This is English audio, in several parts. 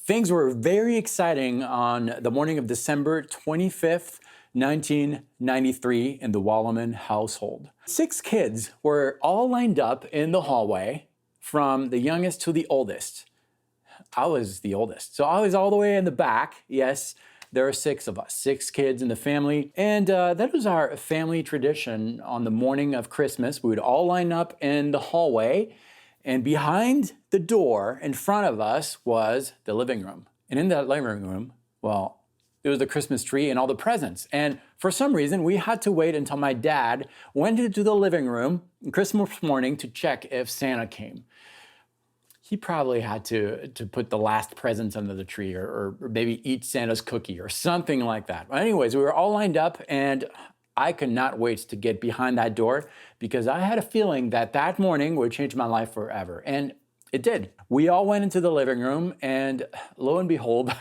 Things were very exciting on the morning of December 25th, 1993 in the Wallaman household. 6 kids were all lined up in the hallway from the youngest to the oldest. I was the oldest, so I was all the way in the back. Yes, there are 6 of us, 6 kids in the family. And that was our family tradition. On the morning of Christmas, we would all line up in the hallway, and behind the door in front of us was the living room. And in that living room, well, it was the Christmas tree and all the presents. And for some reason, we had to wait until my dad went into the living room on Christmas morning to check if Santa came. He probably had to put the last presents under the tree or maybe eat Santa's cookie or something like that. But anyways, we were all lined up, and I could not wait to get behind that door because I had a feeling that that morning would change my life forever. And it did. We all went into the living room, and lo and behold,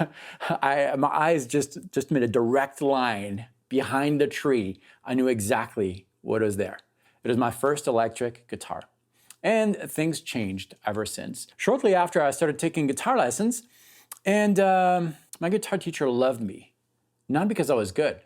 my eyes just made a direct line behind the tree. I knew exactly what was there. It was my first electric guitar. And things changed ever since. Shortly after, I started taking guitar lessons, and my guitar teacher loved me. Not because I was good,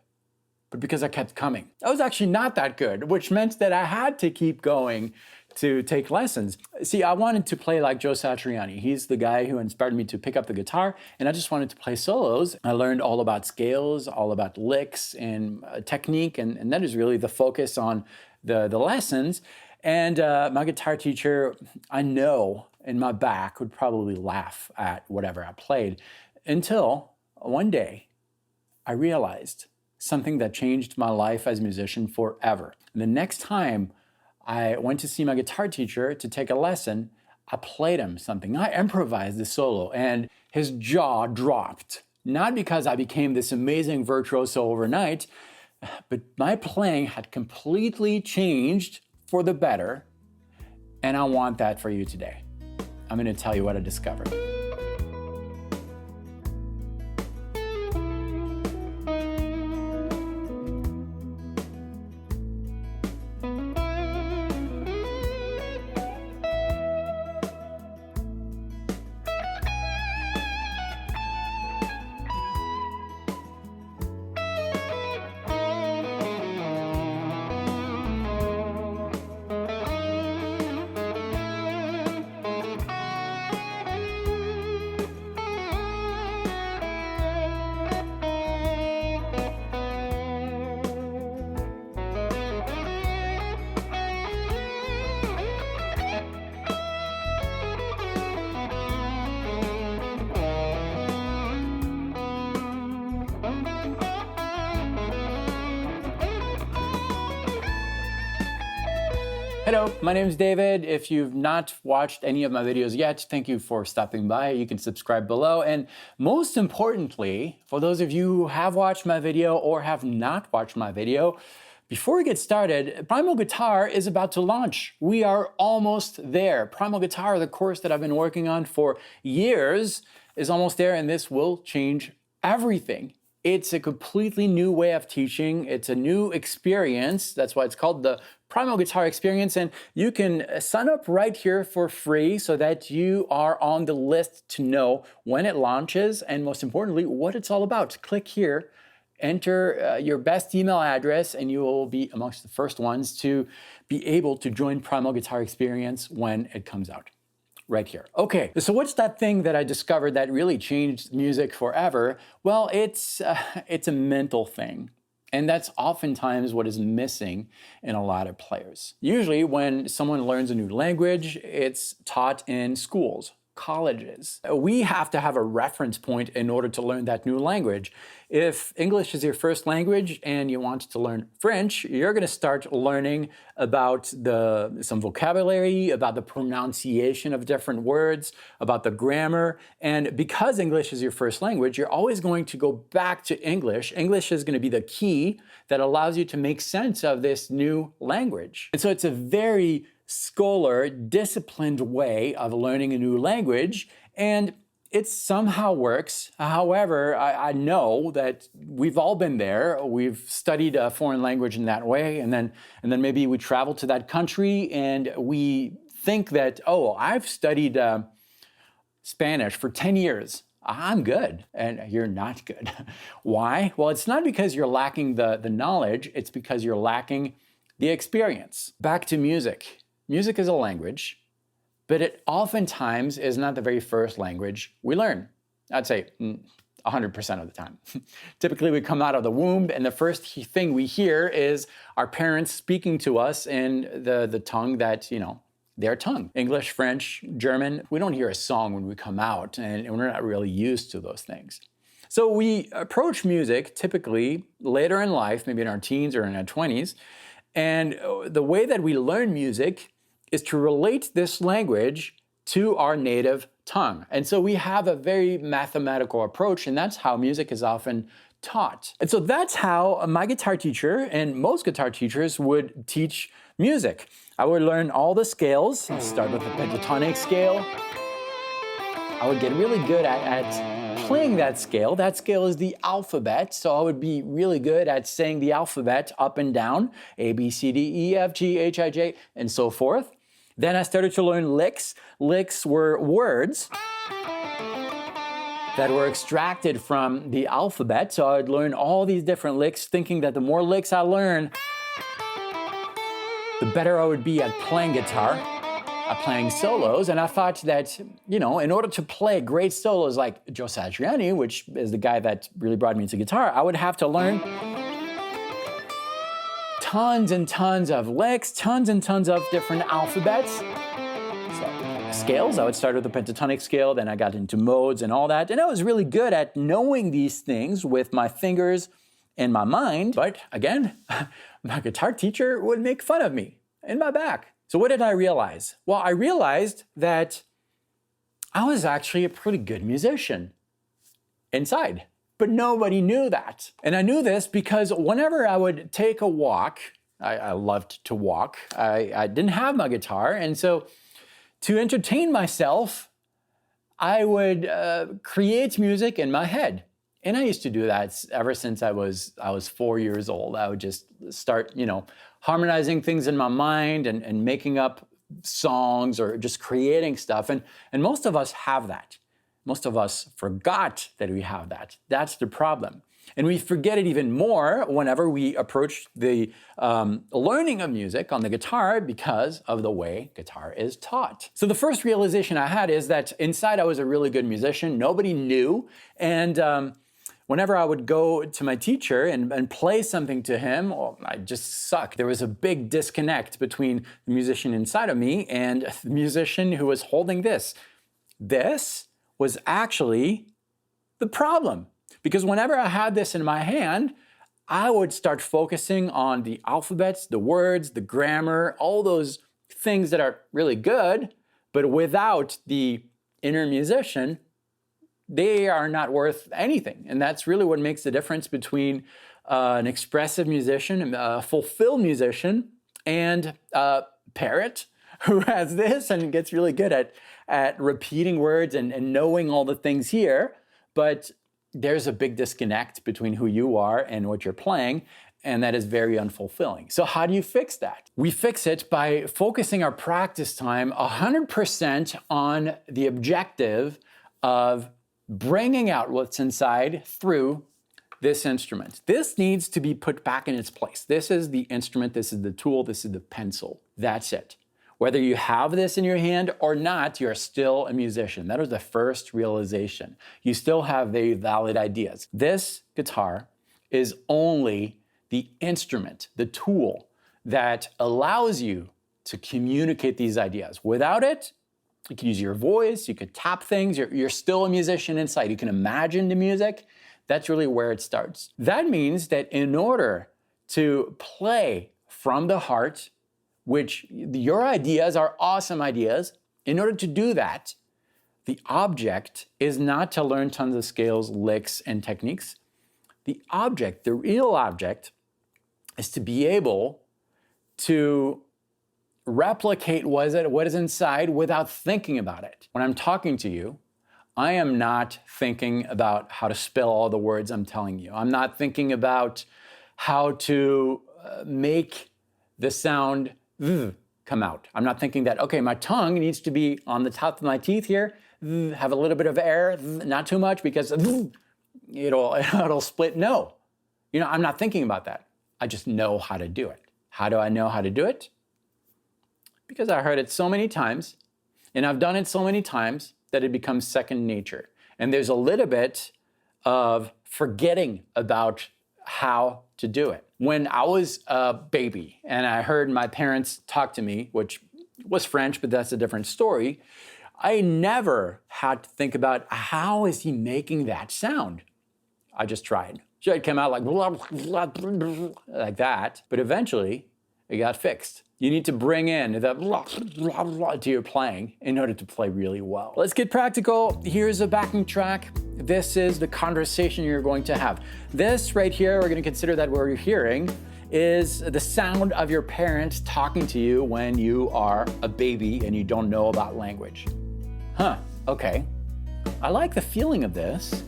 but because I kept coming. I was actually not that good, which meant that I had to keep going to take lessons. See, I wanted to play like Joe Satriani. He's the guy who inspired me to pick up the guitar, and I just wanted to play solos. I learned all about scales, all about licks and technique, and that is really the focus on the lessons. And my guitar teacher, I know in my back, would probably laugh at whatever I played, until one day I realized something that changed my life as a musician forever. And the next time I went to see my guitar teacher to take a lesson, I played him something. I improvised the solo, and his jaw dropped. Not because I became this amazing virtuoso overnight, but my playing had completely changed for the better, and I want that for you today. I'm going to tell you what I discovered. Hello, my name is David. If you've not watched any of my videos yet, thank you for stopping by. You can subscribe below. And most importantly, for those of you who have watched my video or have not watched my video, before we get started, Primal Guitar is about to launch. We are almost there. Primal Guitar, the course that I've been working on for years, is almost there, and this will change everything. It's a completely new way of teaching. It's a new experience. That's why it's called the Primal Guitar Experience. And you can sign up right here for free so that you are on the list to know when it launches and, most importantly, what it's all about. Click here, enter your best email address, and you will be amongst the first ones to be able to join Primal Guitar Experience when it comes out. Right here. Okay, so what's that thing that I discovered that really changed music forever? Well, it's a mental thing. And that's oftentimes what is missing in a lot of players. Usually when someone learns a new language, it's taught in schools, colleges. We have to have a reference point in order to learn that new language. If English is your first language and you want to learn French, you're going to start learning about some vocabulary, about the pronunciation of different words, about the grammar. And because English is your first language, you're always going to go back to English. English is going to be the key that allows you to make sense of this new language. And so it's a very scholar, disciplined way of learning a new language, and it somehow works. However, I know that we've all been there. We've studied a foreign language in that way, and then maybe we travel to that country and we think that, oh, I've studied Spanish for 10 years. I'm good, and you're not good. Why? Well, it's not because you're lacking the knowledge, it's because you're lacking the experience. Back to music. Music is a language, but it oftentimes is not the very first language we learn. I'd say 100% of the time. Typically, we come out of the womb, and the first thing we hear is our parents speaking to us in the tongue that, their tongue. English, French, German. We don't hear a song when we come out, and we're not really used to those things. So we approach music typically later in life, maybe in our teens or in our 20s, and the way that we learn music is to relate this language to our native tongue. And so we have a very mathematical approach, and that's how music is often taught. And so that's how my guitar teacher and most guitar teachers would teach music. I would learn all the scales. I'd start with the pentatonic scale. I would get really good at playing that scale. That scale is the alphabet, so I would be really good at saying the alphabet up and down, A, B, C, D, E, F, G, H, I, J, and so forth. Then I started to learn licks. Licks were words that were extracted from the alphabet. So I'd learn all these different licks, thinking that the more licks I learn, the better I would be at playing guitar, at playing solos. And I thought that, in order to play great solos like Joe Satriani, which is the guy that really brought me into guitar, I would have to learn tons and tons of licks, tons and tons of different alphabets. So scales, I would start with the pentatonic scale, then I got into modes and all that. And I was really good at knowing these things with my fingers and my mind. But again, my guitar teacher would make fun of me in my back. So what did I realize? Well, I realized that I was actually a pretty good musician inside. But nobody knew that. And I knew this because whenever I would take a walk, I loved to walk, I didn't have my guitar, and so to entertain myself, I would create music in my head. And I used to do that ever since I was 4 years old. I would just start, harmonizing things in my mind and making up songs or just creating stuff. And most of us have that. Most of us forgot that we have that. That's the problem. And we forget it even more whenever we approach the learning of music on the guitar because of the way guitar is taught. So the first realization I had is that inside I was a really good musician. Nobody knew. And whenever I would go to my teacher and play something to him, I just sucked. There was a big disconnect between the musician inside of me and the musician who was holding this. This was actually the problem. Because whenever I had this in my hand, I would start focusing on the alphabets, the words, the grammar, all those things that are really good, but without the inner musician, they are not worth anything. And that's really what makes the difference between an expressive musician, a fulfilled musician, and a parrot who has this and gets really good at repeating words and knowing all the things here, but there's a big disconnect between who you are and what you're playing, and that is very unfulfilling. So how do you fix that? We fix it by focusing our practice time 100% on the objective of bringing out what's inside through this instrument. This needs to be put back in its place. This is the instrument, this is the tool, this is the pencil. That's it. Whether you have this in your hand or not, you're still a musician. That was the first realization. You still have very valid ideas. This guitar is only the instrument, the tool that allows you to communicate these ideas. Without it, you could use your voice, you could tap things, you're still a musician inside. You can imagine the music. That's really where it starts. That means that in order to play from the heart, which your ideas are awesome ideas, in order to do that, the object is not to learn tons of scales, licks, and techniques. The object, the real object, is to be able to replicate what is inside without thinking about it. When I'm talking to you, I am not thinking about how to spell all the words I'm telling you. I'm not thinking about how to make the sound come out. I'm not thinking that, okay, my tongue needs to be on the top of my teeth here. have a little bit of air, not too much because it'll split. No, I'm not thinking about that. I just know how to do it. How do I know how to do it? Because I heard it so many times, and I've done it so many times that it becomes second nature. And there's a little bit of forgetting about how to do it. When I was a baby and I heard my parents talk to me, which was French, but that's a different story, I never had to think about how is he making that sound. I just tried. So it came out like that, but eventually it got fixed. You need to bring in the to your playing in order to play really well. Let's get practical. Here's a backing track. This is the conversation you're going to have. This right here, we're going to consider that what you're hearing is the sound of your parents talking to you when you are a baby and you don't know about language. Okay. I like the feeling of this.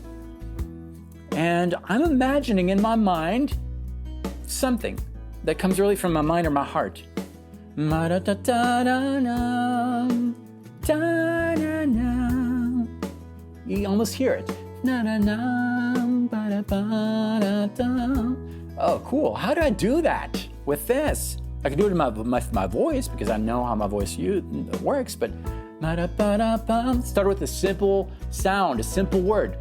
And I'm imagining in my mind something that comes really from my mind or my heart. You almost hear it. Oh, cool. How do I do that with this? I can do it in my voice because I know how my voice works, but start with a simple sound, a simple word.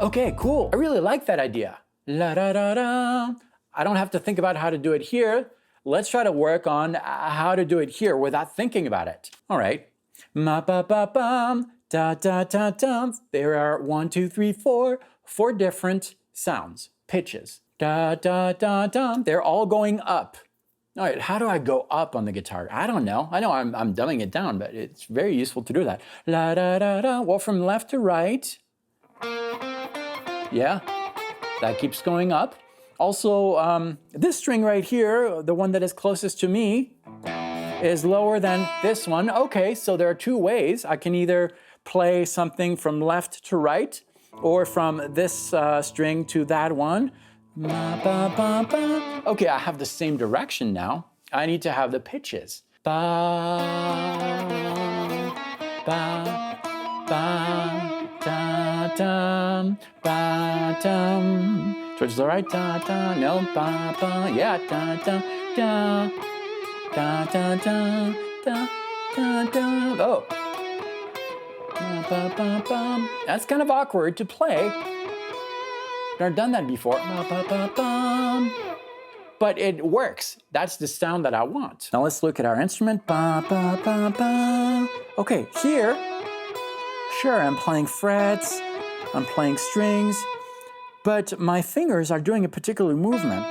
Okay, cool. I really like that idea. I don't have to think about how to do it here. Let's try to work on how to do it here without thinking about it. All right. There are 1, 2, 3, 4 different sounds, pitches. They're all going up. All right, how do I go up on the guitar? I don't know. I know I'm dumbing it down, but it's very useful to do that. Well, from left to right. Yeah, that keeps going up. Also, this string right here, the one that is closest to me, is lower than this one. Okay, so there are two ways. I can either play something from left to right or from this string to that one. Okay, I have the same direction now. I need to have the pitches. Towards the right, no, yeah, oh. That's kind of awkward to play. Never done that before. But it works. That's the sound that I want. Now let's look at our instrument. Okay, here, sure, I'm playing frets, I'm playing strings, but my fingers are doing a particular movement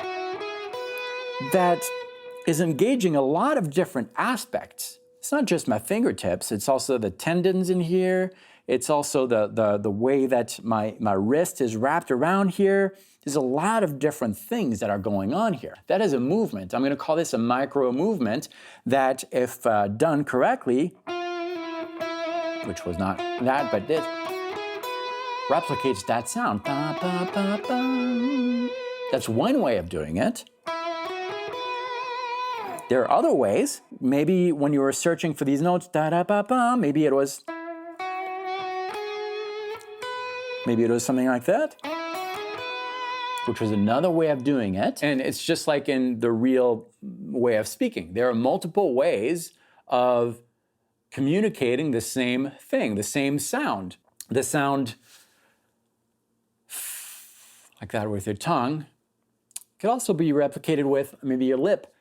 that is engaging a lot of different aspects. It's not just my fingertips, it's also the tendons in here. It's also the way that my wrist is wrapped around here. There's a lot of different things that are going on here. That is a movement. I'm going to call this a micro movement that, if done correctly, which was not that, but this, replicates that sound. That's one way of doing it. There are other ways. Maybe when you were searching for these notes, maybe it was something like that, which was another way of doing it. And it's just like in the real way of speaking. There are multiple ways of communicating the same thing, the same sound. The sound like that with your tongue could also be replicated with maybe your lip.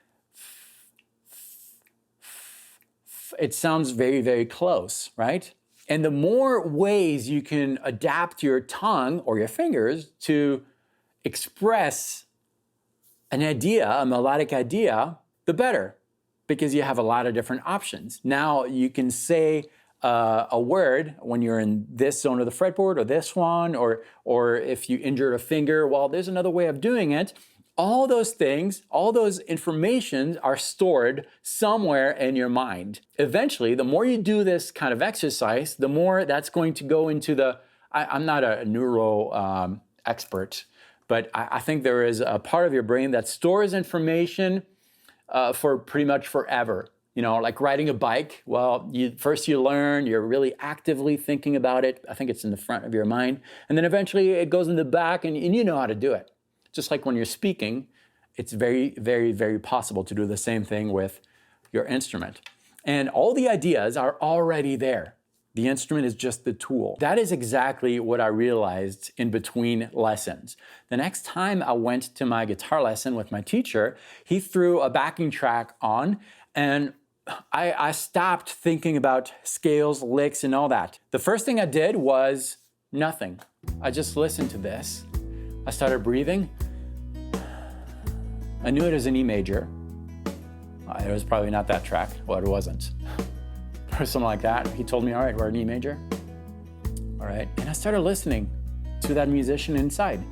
It sounds very, very close, right? And the more ways you can adapt your tongue or your fingers to express an idea, a melodic idea, the better, because you have a lot of different options. Now you can say a word when you're in this zone of the fretboard or this one, or if you injured a finger, well, there's another way of doing it. All those things, all those information are stored somewhere in your mind. Eventually, the more you do this kind of exercise, the more that's going to go into the, I'm not a neuro expert, but I think there is a part of your brain that stores information for pretty much forever. You know, like riding a bike. Well, first you learn, you're really actively thinking about it. I think it's in the front of your mind. And then eventually it goes in the back and you know how to do it. Just like when you're speaking, it's very, very, very possible to do the same thing with your instrument. And all the ideas are already there. The instrument is just the tool. That is exactly what I realized in between lessons. The next time I went to my guitar lesson with my teacher, he threw a backing track on, and I stopped thinking about scales, licks, and all that. The first thing I did was nothing. I just listened to this. I started breathing. I knew it was an E major. It was probably not that track. Well, it wasn't. Or something like that. He told me, all right, we're in E major. All right. And I started listening to that musician inside.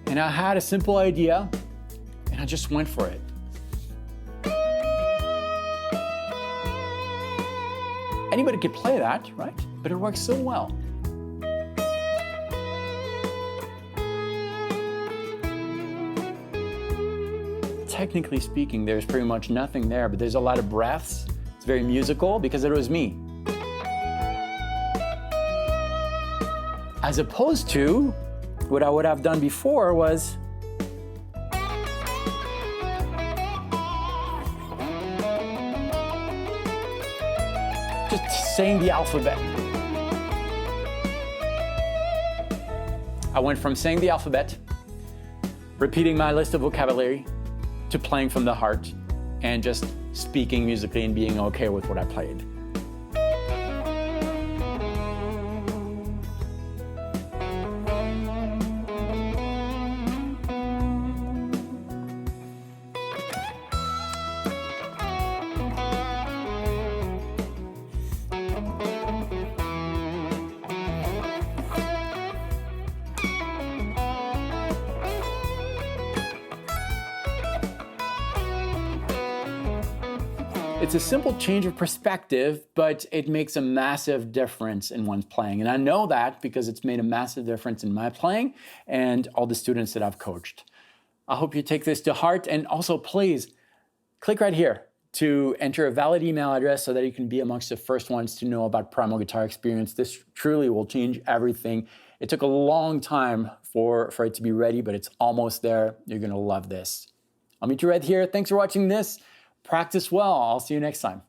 And I had a simple idea, and I just went for it. Anybody could play that, right? But it works so well. Technically speaking, there's pretty much nothing there, but there's a lot of breaths. It's very musical because it was me. As opposed to what I would have done before was just saying the alphabet. I went from saying the alphabet, repeating my list of vocabulary, to playing from the heart and just speaking musically and being okay with what I played. It's a simple change of perspective, but it makes a massive difference in one's playing. And I know that because it's made a massive difference in my playing and all the students that I've coached. I hope you take this to heart, and also please click right here to enter a valid email address so that you can be amongst the first ones to know about Primal Guitar Experience. This truly will change everything. It took a long time for it to be ready, but it's almost there. You're gonna love this. I'll meet you right here. Thanks for watching this. Practice well. I'll see you next time.